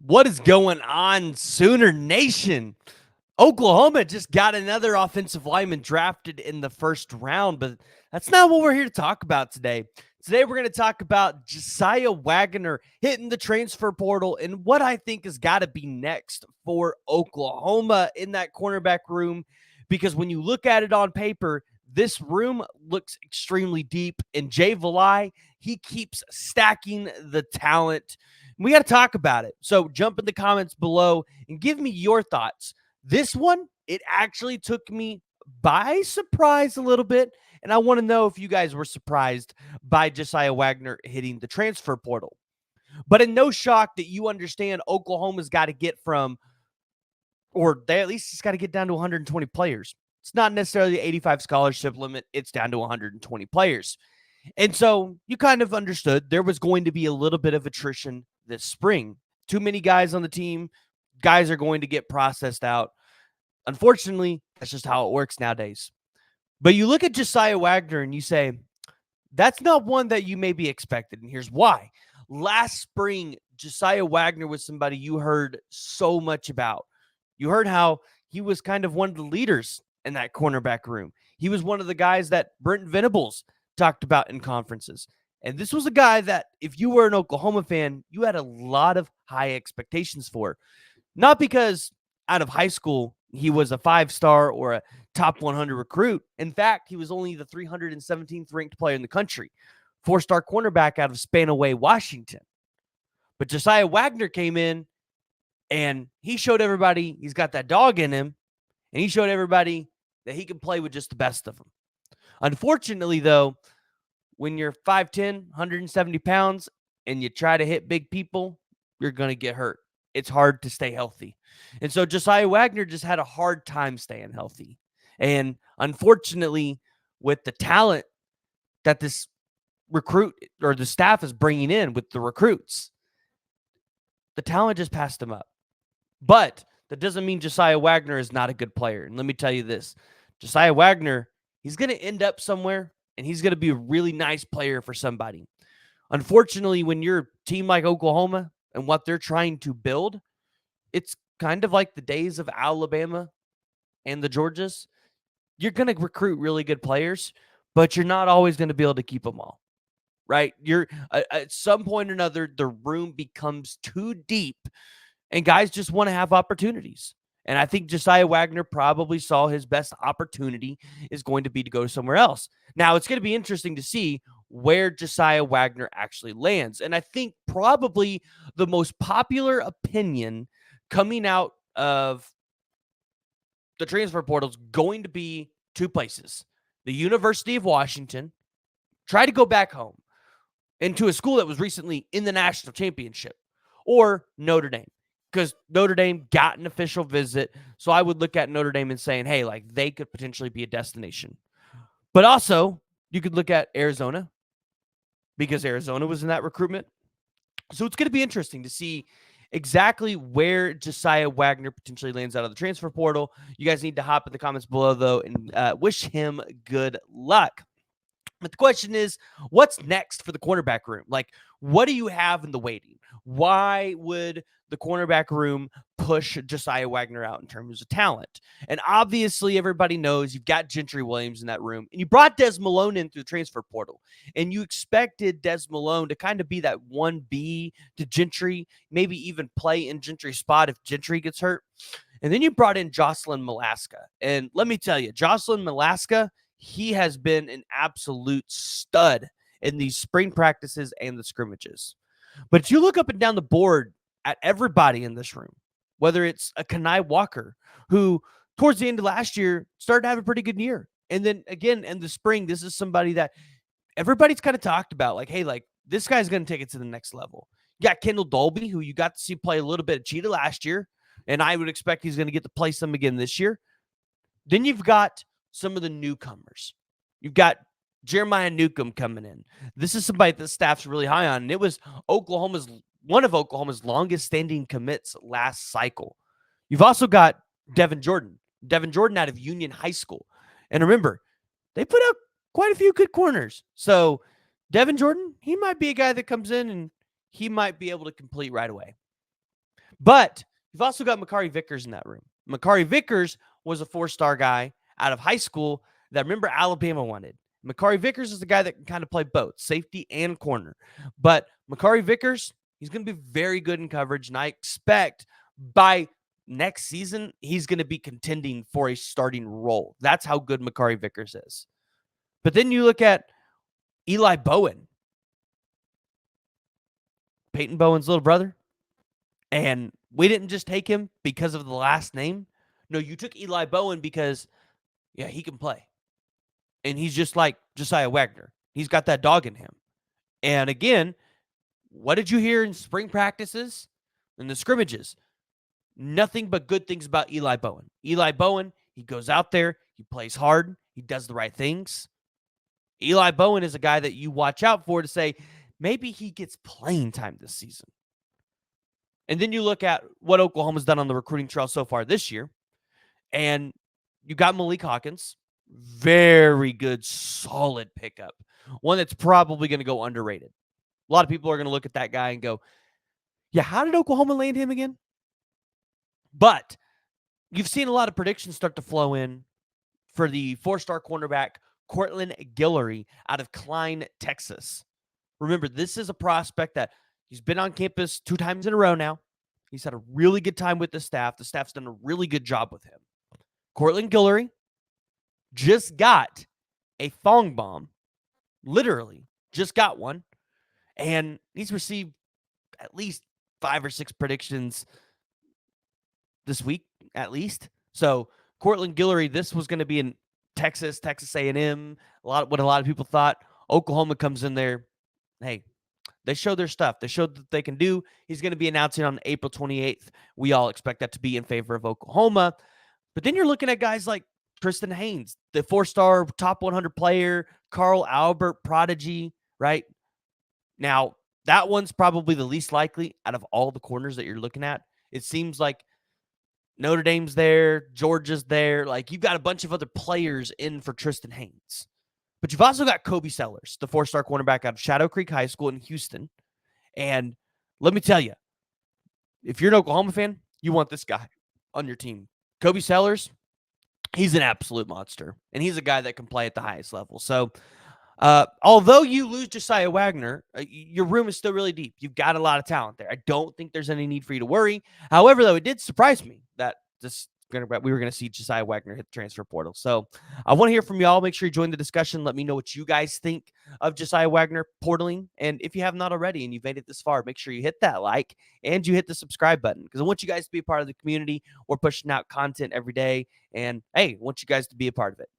What is going on, Sooner Nation? Oklahoma just got another offensive lineman drafted in the first round, but that's not what we're here to talk about today. Today, we're going to talk about Jasiah Wagoner hitting the transfer portal and what I think has got to be next for Oklahoma in that cornerback room. Because when you look at it on paper, this room looks extremely deep, and Jay Valai, he keeps stacking the talent. We got to talk about it. So jump in the comments below and give me your thoughts. This one, it actually took me by surprise a little bit, and I want to know if you guys were surprised by Josiah Wagner hitting the transfer portal. But in no shock that you understand Oklahoma's got to get from, or they at least it's got to get down to 120 players. It's not necessarily the 85 scholarship limit. It's down to 120 players. And so you kind of understood there was going to be a little bit of attrition this spring. Too many guys on the team. Guys are going to get processed out. Unfortunately, that's just how it works nowadays. But you look at Josiah Wagner and you say, that's not one that you maybe expected. And here's why. Last spring, Josiah Wagner was somebody you heard so much about. You heard how he was kind of one of the leaders in that cornerback room. He was one of the guys that Brent Venables talked about in conferences. And this was a guy that if you were an Oklahoma fan, you had a lot of high expectations for. Not because out of high school, he was a 5-star or a top 100 recruit. In fact, he was only the 317th ranked player in the country, 4-star cornerback out of Spanaway, Washington. But Josiah Wagner came in and he showed everybody he's got that dog in him, and he showed everybody that he can play with just the best of them. Unfortunately, though, when you're 5'10", 170 pounds, and you try to hit big people, you're going to get hurt. It's hard to stay healthy. And so Josiah Wagner just had a hard time staying healthy. And unfortunately, with the talent that this recruit or the staff is bringing in with the recruits, the talent just passed him up. But that doesn't mean Josiah Wagner is not a good player. And let me tell you this, Josiah Wagner, he's going to end up somewhere, and he's going to be a really nice player for somebody. Unfortunately, when you're a team like Oklahoma and what they're trying to build, it's kind of like the days of Alabama and the Georgias. You're going to recruit really good players, but you're not always going to be able to keep them all, right? You're at some point or another, the room becomes too deep, and guys just want to have opportunities. And I think Josiah Wagner probably saw his best opportunity is going to be to go somewhere else. Now, it's going to be interesting to see where Josiah Wagner actually lands. And I think probably the most popular opinion coming out of the transfer portal is going to be two places. The University of Washington, try to go back home into a school that was recently in the national championship, or Notre Dame, because Notre Dame got an official visit. So I would look at Notre Dame and saying, hey, like they could potentially be a destination. But also, you could look at Arizona, because Arizona was in that recruitment. So it's going to be interesting to see exactly where Josiah Wagner potentially lands out of the transfer portal. You guys need to hop in the comments below, though, and wish him good luck. But the question is, what's next for the cornerback room? Like, what do you have in the waiting? Why would the cornerback room push Josiah Wagner out in terms of talent? And obviously, everybody knows you've got Gentry Williams in that room, and you brought Des Malone in through the transfer portal, and you expected Des Malone to kind of be that 1B to Gentry, maybe even play in Gentry's spot if Gentry gets hurt. And then you brought in Jocelyn Malaska. And let me tell you, Jocelyn Malaska, he has been an absolute stud in these spring practices and the scrimmages. But if you look up and down the board at everybody in this room, whether it's a Kenai Walker, who towards the end of last year started to have a pretty good year. And then again, in the spring, this is somebody that everybody's kind of talked about, like, hey, like this guy's going to take it to the next level. You got Kendall Dolby, who you got to see play a little bit of Cheetah last year, and I would expect he's going to get to play some again this year. Then you've got some of the newcomers. You've got Jeremiah Newcomb coming in. This is somebody that the staff's really high on, and it was one of Oklahoma's longest standing commits last cycle. You've also got Devin Jordan out of Union High School. And remember, they put out quite a few good corners. So Devin Jordan, he might be a guy that comes in and he might be able to complete right away. But you've also got Makari Vickers in that room. Makari Vickers was a 4-star guy out of high school that, remember, Alabama wanted. Makari Vickers is the guy that can kind of play both safety and corner. But Makari Vickers, he's going to be very good in coverage, and I expect by next season he's going to be contending for a starting role. That's how good Makari Vickers is. But then you look at Eli Bowen, Peyton Bowen's little brother, and we didn't just take him because of the last name. No, you took Eli Bowen because, yeah, he can play. And he's just like Jasiah Wagner. He's got that dog in him. And again, what did you hear in spring practices and the scrimmages? Nothing but good things about Eli Bowen. Eli Bowen, he goes out there, he plays hard, he does the right things. Eli Bowen is a guy that you watch out for to say, maybe he gets playing time this season. And then you look at what Oklahoma's done on the recruiting trail so far this year, and you got Malik Hawkins, very good, solid pickup, one that's probably going to go underrated. A lot of people are going to look at that guy and go, yeah, how did Oklahoma land him again? But you've seen a lot of predictions start to flow in for the 4-star cornerback, Cortland Guillory, out of Klein, Texas. Remember, this is a prospect that he's been on campus 2 times in a row now. He's had a really good time with the staff. The staff's done a really good job with him. Cortland Guillory just got a thong bomb, literally just got one, and he's received at least 5 or 6 predictions this week, at least. So Cortland Guillory, this was going to be in Texas A&M. What a lot of people thought. Oklahoma comes in there. Hey, they showed their stuff. They showed that they can do. He's going to be announcing on April 28th. We all expect that to be in favor of Oklahoma. But then you're looking at guys like Tristan Haynes, the 4-star top 100 player, Carl Albert prodigy, right? Now, that one's probably the least likely out of all the corners that you're looking at. It seems like Notre Dame's there, Georgia's there. Like, you've got a bunch of other players in for Tristan Haynes. But you've also got Kobe Sellers, the 4-star cornerback out of Shadow Creek High School in Houston. And let me tell you, if you're an Oklahoma fan, you want this guy on your team. Kobe Sellers, he's an absolute monster. And he's a guy that can play at the highest level. So, although you lose Jasiah Wagner, your room is still really deep. You've got a lot of talent there. I don't think there's any need for you to worry. However, though, it did surprise me that we were going to see Josiah Wagner hit the transfer portal. So I want to hear from y'all. Make sure you join the discussion. Let me know what you guys think of Josiah Wagner portaling. And if you have not already and you've made it this far, make sure you hit that like and you hit the subscribe button, because I want you guys to be a part of the community. We're pushing out content every day. And hey, I want you guys to be a part of it.